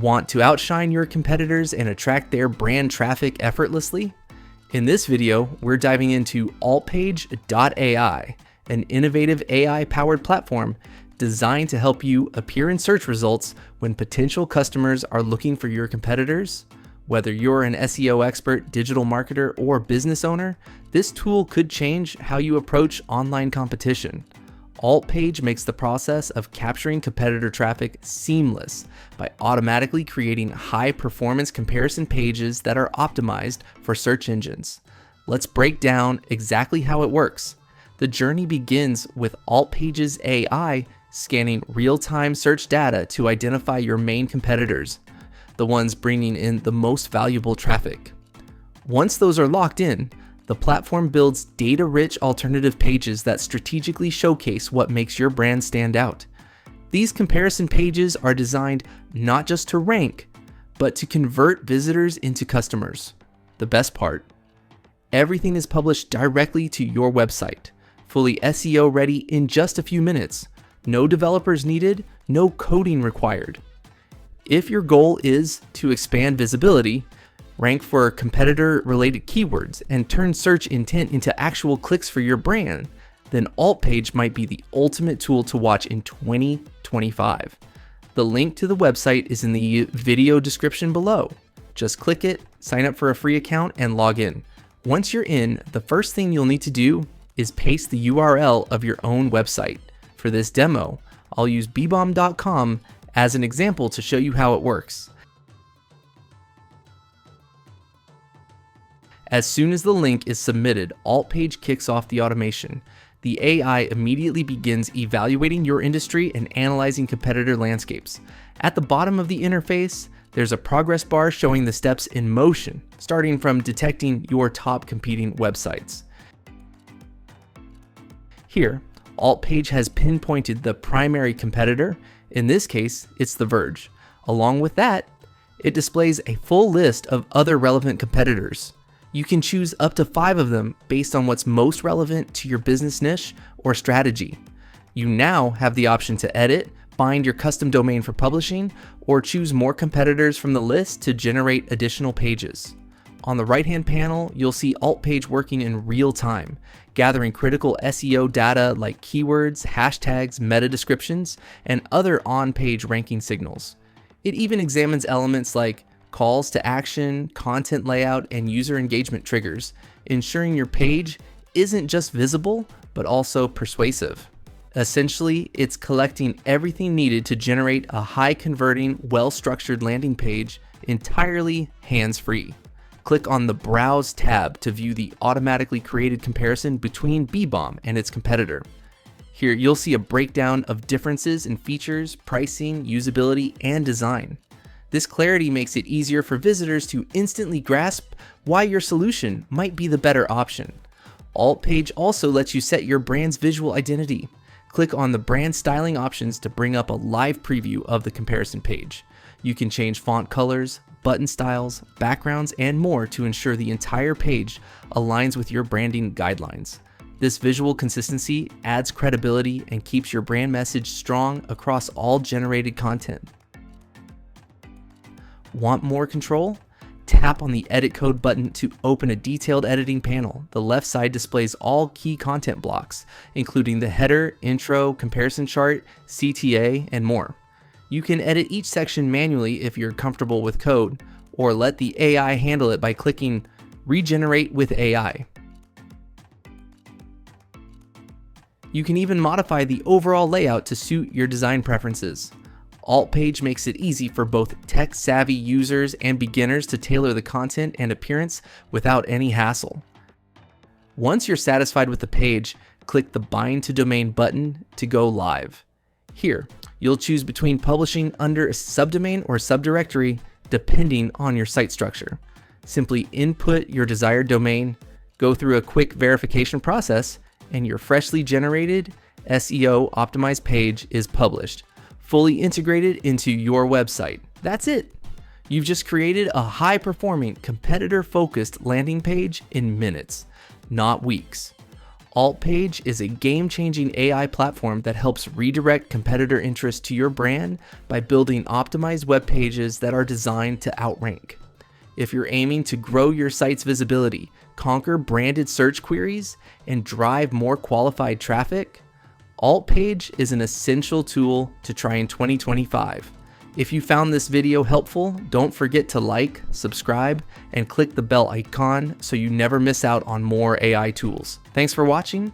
Want to outshine your competitors and attract their brand traffic effortlessly? In this video, we're diving into AltPage.ai, an innovative AI-powered platform designed to help you appear in search results when potential customers are looking for your competitors. Whether you're an SEO expert, digital marketer, or business owner, this tool could change how you approach online competition. AltPage makes the process of capturing competitor traffic seamless by automatically creating high-performance comparison pages that are optimized for search engines. Let's break down exactly how it works. The journey begins with AltPage's AI scanning real-time search data to identify your main competitors, the ones bringing in the most valuable traffic. Once those are locked in, the platform builds data-rich alternative pages that strategically showcase what makes your brand stand out. These comparison pages are designed not just to rank, but to convert visitors into customers. The best part, everything is published directly to your website, fully SEO ready in just a few minutes. No developers needed, no coding required. If your goal is to expand visibility, rank for competitor-related keywords, and turn search intent into actual clicks for your brand, then AltPage might be the ultimate tool to watch in 2025. The link to the website is in the video description below. Just click it, sign up for a free account, and log in. Once you're in, the first thing you'll need to do is paste the URL of your own website. For this demo, I'll use bbomb.com as an example to show you how it works. As soon as the link is submitted, AltPage kicks off the automation. The AI immediately begins evaluating your industry and analyzing competitor landscapes. At the bottom of the interface, there's a progress bar showing the steps in motion, starting from detecting your top competing websites. Here, AltPage has pinpointed the primary competitor. In this case, it's The Verge. Along with that, it displays a full list of other relevant competitors. You can choose up to 5 of them based on what's most relevant to your business niche or strategy. You now have the option to edit, find your custom domain for publishing, or choose more competitors from the list to generate additional pages. On the right-hand panel, you'll see AltPage working in real time, gathering critical SEO data like keywords, hashtags, meta descriptions, and other on-page ranking signals. It even examines elements like calls to action, content layout, and user engagement triggers, ensuring your page isn't just visible, but also persuasive. Essentially, it's collecting everything needed to generate a high-converting, well-structured landing page entirely hands-free. Click on the Browse tab to view the automatically created comparison between bbomb and its competitor. Here, you'll see a breakdown of differences in features, pricing, usability, and design. This clarity makes it easier for visitors to instantly grasp why your solution might be the better option. AltPage also lets you set your brand's visual identity. Click on the brand styling options to bring up a live preview of the comparison page. You can change font colors, button styles, backgrounds, and more to ensure the entire page aligns with your branding guidelines. This visual consistency adds credibility and keeps your brand message strong across all generated content. Want more control? Tap on the Edit Code button to open a detailed editing panel. The left side displays all key content blocks, including the header, intro, comparison chart, CTA, and more. You can edit each section manually if you're comfortable with code, or let the AI handle it by clicking Regenerate with AI. You can even modify the overall layout to suit your design preferences. AltPage makes it easy for both tech-savvy users and beginners to tailor the content and appearance without any hassle. Once you're satisfied with the page, click the Bind to Domain button to go live. Here, you'll choose between publishing under a subdomain or subdirectory depending on your site structure. Simply input your desired domain, go through a quick verification process, and your freshly generated SEO-optimized page is published, fully integrated into your website. That's it. You've just created a high-performing, competitor-focused landing page in minutes, not weeks. AltPage is a game-changing AI platform that helps redirect competitor interest to your brand by building optimized web pages that are designed to outrank. If you're aiming to grow your site's visibility, conquer branded search queries, and drive more qualified traffic, AltPage is an essential tool to try in 2025. If you found this video helpful, don't forget to like, subscribe, and click the bell icon so you never miss out on more AI tools. Thanks for watching,